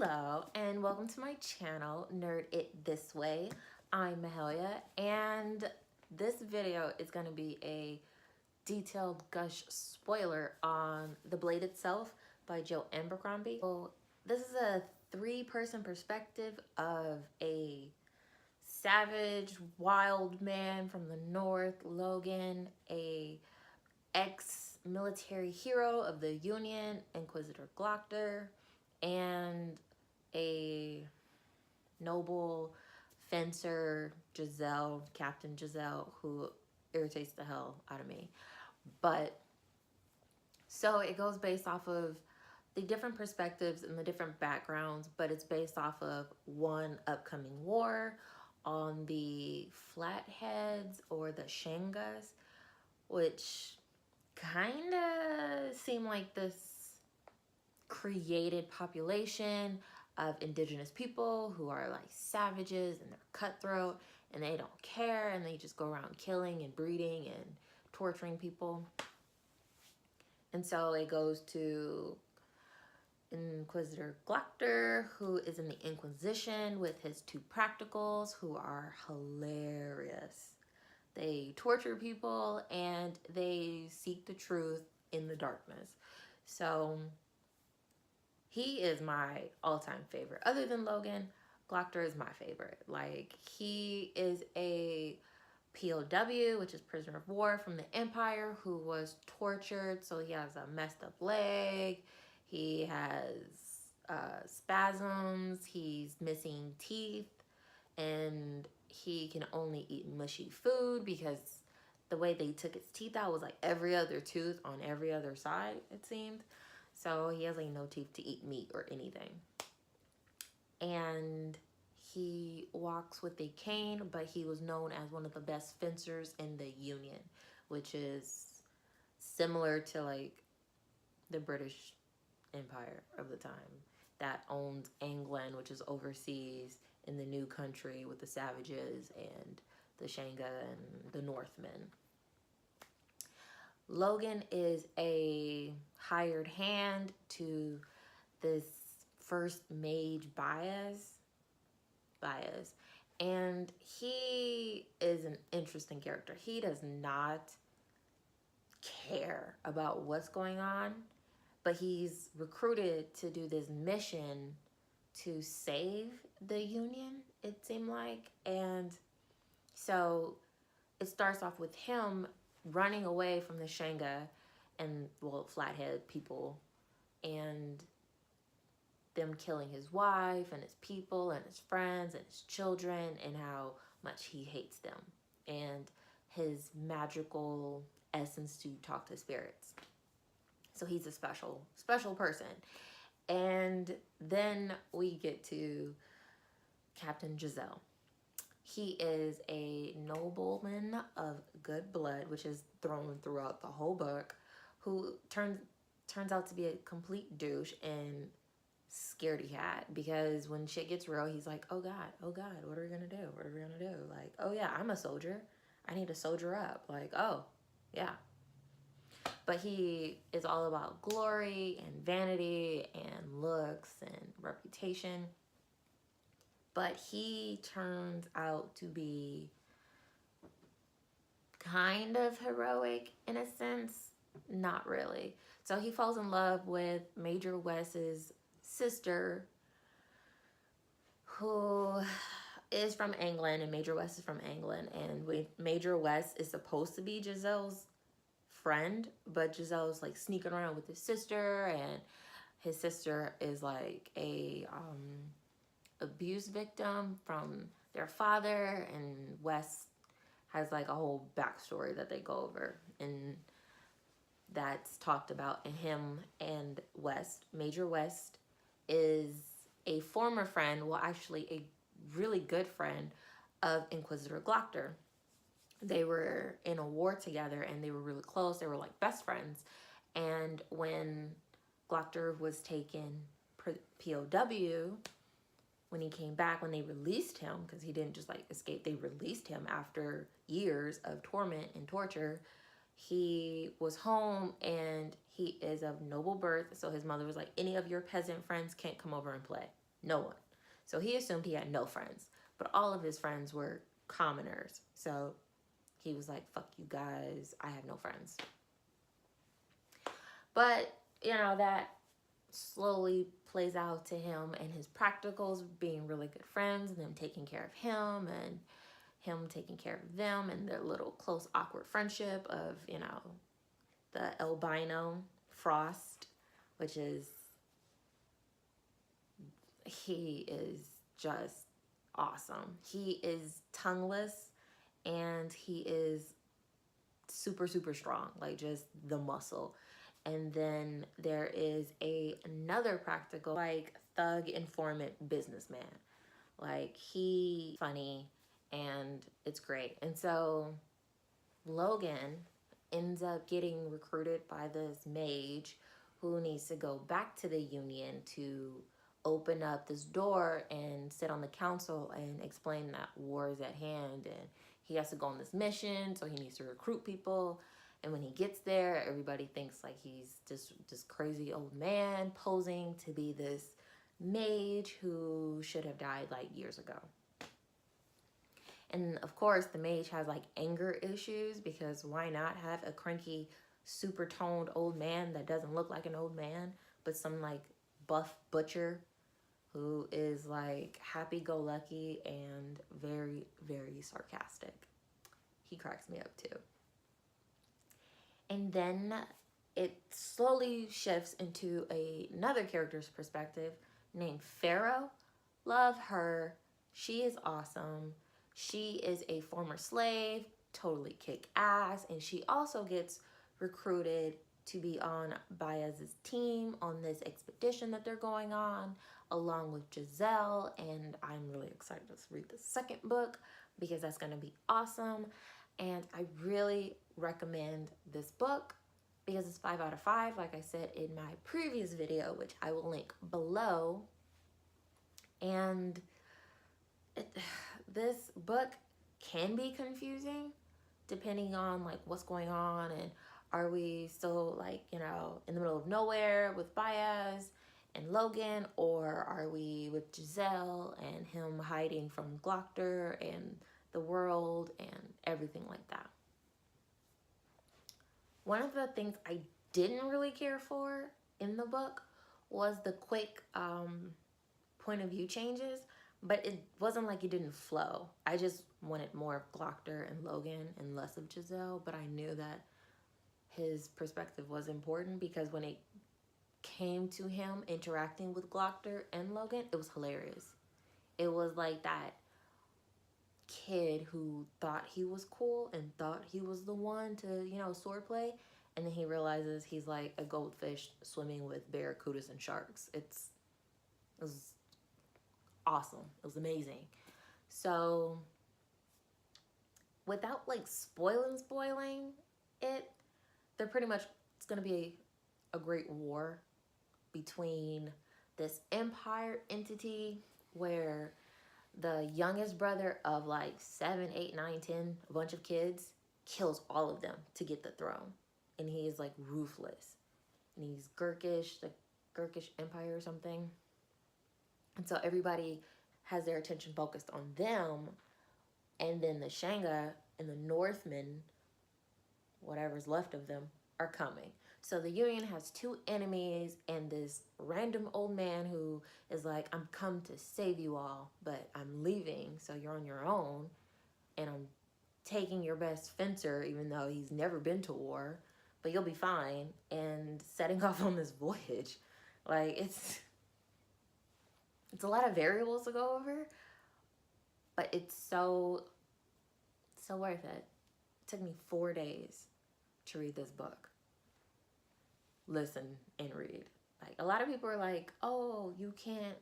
Hello and welcome to my channel, Nerd It This Way. I'm Mahalia and this video is going to be a detailed gush spoiler on The Blade itself by Joe Abercrombie. So this is a three-person perspective of a savage, wild man from the north, Logan, a ex-military hero of the Union, Inquisitor Glockter, and a noble fencer, Giselle, Captain Giselle, who irritates the hell out of me. But so it goes based off of the different perspectives and the different backgrounds, but it's based off of one upcoming war on the Flatheads or the Shangas, which kind of seem like this created population of indigenous people who are like savages and they're cutthroat and they don't care and they just go around killing and breeding and torturing people. And so it goes to Inquisitor Glockter, who is in the Inquisition with his two practicals who are hilarious. They torture people and they seek the truth in the darkness. So he is my all-time favorite. Other than Logan, Glockter is my favorite. Like, he is a POW, which is prisoner of war from the Empire, who was tortured. So he has a messed up leg. He has spasms. He's missing teeth. And he can only eat mushy food because the way they took his teeth out was like every other tooth on every other side, it seemed. So he has like no teeth to eat meat or anything. And he walks with a cane, but he was known as one of the best fencers in the Union, which is similar to like the British Empire of the time that owns England, which is overseas in the new country with the savages and the Shanga and the Northmen. Logan is a hired hand to this first mage Baez, and he is an interesting character. He does not care about what's going on, but he's recruited to do this mission to save the Union, it seemed like. And so it starts off with him running away from the Shanga and, well, Flathead people, and them killing his wife and his people and his friends and his children, and how much he hates them, and his magical essence to talk to spirits. So he's a special person. And then we get to Captain Giselle. He is a nobleman of good blood, which is thrown throughout the whole book, who turns out to be a complete douche and scaredy cat, because when shit gets real, he's like, oh God, what are we gonna do? What are we gonna do? Like, oh yeah, I'm a soldier. I need to soldier up. Like, oh, yeah. But he is all about glory and vanity and looks and reputation. But he turns out to be kind of heroic in a sense. Not really. So he falls in love with Major West's sister, who is from England, and Major West is from England. And Major West is supposed to be Giselle's friend, but Giselle's like sneaking around with his sister, and his sister is like a abuse victim from their father, and West has like a whole backstory that they go over, and that's talked about in him and West. Major West is a former friend, well actually a really good friend of Inquisitor Glockter. They were in a war together and they were really close. They were like best friends. And when Glockter was taken POW, when he came back, when they released him, because he didn't just like escape, they released him after years of torment and torture. He was home and he is of noble birth. So his mother was like, any of your peasant friends can't come over and play. No one. So he assumed he had no friends, but all of his friends were commoners. So he was like, fuck you guys, I have no friends. But, you know, that slowly plays out to him and his practicals being really good friends, and them taking care of him, and him taking care of them, and their little close, awkward friendship of, you know, the albino Frost, which is, he is just awesome. He is tongueless, and he is super, super strong, like just the muscle. And then there is another practical, like, thug informant businessman. Like, he funny, and it's great. And so Logan ends up getting recruited by this mage who needs to go back to the Union to open up this door and sit on the council and explain that war is at hand, and he has to go on this mission, so he needs to recruit people. And when he gets there, everybody thinks like he's just this crazy old man posing to be this mage who should have died like years ago. And of course, the mage has like anger issues, because why not have a cranky, super toned old man that doesn't look like an old man, but some like buff butcher who is like happy-go-lucky and very, very sarcastic. He cracks me up too. And then it slowly shifts into another character's perspective named Pharaoh. Love her. She is awesome. She is a former slave, totally kick ass, and she also gets recruited to be on Baez's team on this expedition that they're going on, along with Giselle. And I'm really excited to read the second book, because that's going to be awesome. And I really recommend this book because it's 5 out of 5, like I said in my previous video, which I will link below. And this book can be confusing depending on like what's going on, and are we still like, you know, in the middle of nowhere with Baez and Logan, or are we with Giselle and him hiding from Glockter and the world and everything like that. One of the things I didn't really care for in the book was the quick point of view changes, but it wasn't like it didn't flow. I just wanted more of Glockter and Logan and less of Giselle, but I knew that his perspective was important, because when it came to him interacting with Glockter and Logan, it was hilarious. It was like that kid who thought he was cool and thought he was the one to, you know, swordplay, and then he realizes he's like a goldfish swimming with barracudas and sharks. It was awesome. It was amazing. So without like spoiling it, they're pretty much, it's gonna be a great war between this empire entity where the youngest brother of like 7, 8, 9, 10, a bunch of kids, kills all of them to get the throne. And he is like ruthless. And he's Gurkish, the Gurkish Empire or something. And so everybody has their attention focused on them. And then the Shanga and the Northmen, whatever's left of them, are coming. So the Union has two enemies and this random old man who is like, I'm come to save you all, but I'm leaving, so you're on your own. And I'm taking your best fencer, even though he's never been to war, but you'll be fine. And setting off on this voyage. Like, it's a lot of variables to go over, but it's so worth it. It took me 4 days to read this book. Listen and read. Like, a lot of people are like, oh, you can't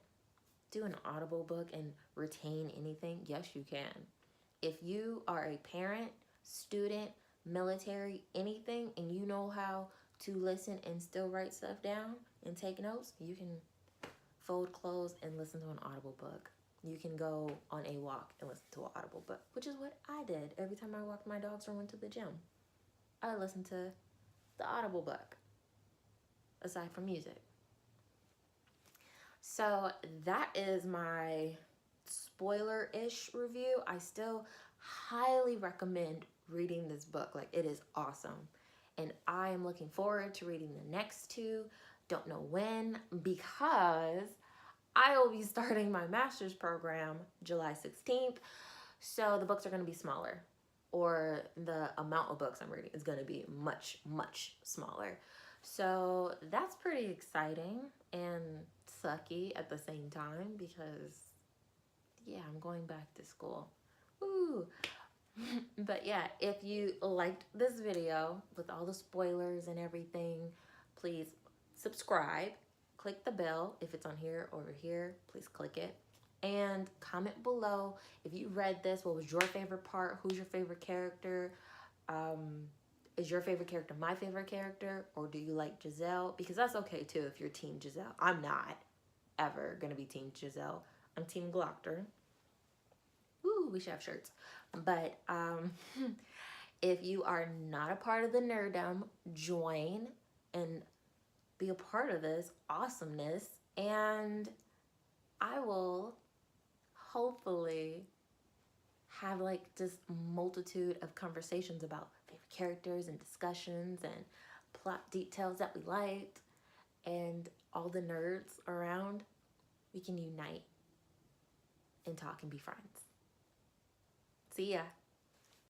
do an Audible book and retain anything. Yes, you can. If you are a parent, student, military, anything, and you know how to listen and still write stuff down and take notes, you can fold clothes and listen to an Audible book. You can go on a walk and listen to an Audible book, which is what I did every time I walked my dogs or went to the gym. I listened to the Audible book, aside from music. So that is my spoiler-ish review. I still highly recommend reading this book. Like, it is awesome. And I am looking forward to reading the next two. Don't know when, because I will be starting my master's program July 16th. So the books are going to be smaller, or the amount of books I'm reading is going to be much, much smaller. So that's pretty exciting and sucky at the same time, because yeah, I'm going back to school. Ooh. But yeah, if you liked this video with all the spoilers and everything, please subscribe, click the bell. If it's on here or over here, please click it. And comment below if you read this. What was your favorite part? Who's your favorite character? Is your favorite character my favorite character? Or do you like Giselle? Because that's okay too if you're Team Giselle. I'm not ever going to be Team Giselle. I'm Team Glockter. Ooh, we should have shirts. But if you are not a part of the nerddom, join and be a part of this awesomeness. And I will hopefully have like just multitude of conversations about favorite characters and discussions and plot details that we liked, and all the nerds around. We can unite and talk and be friends. See ya.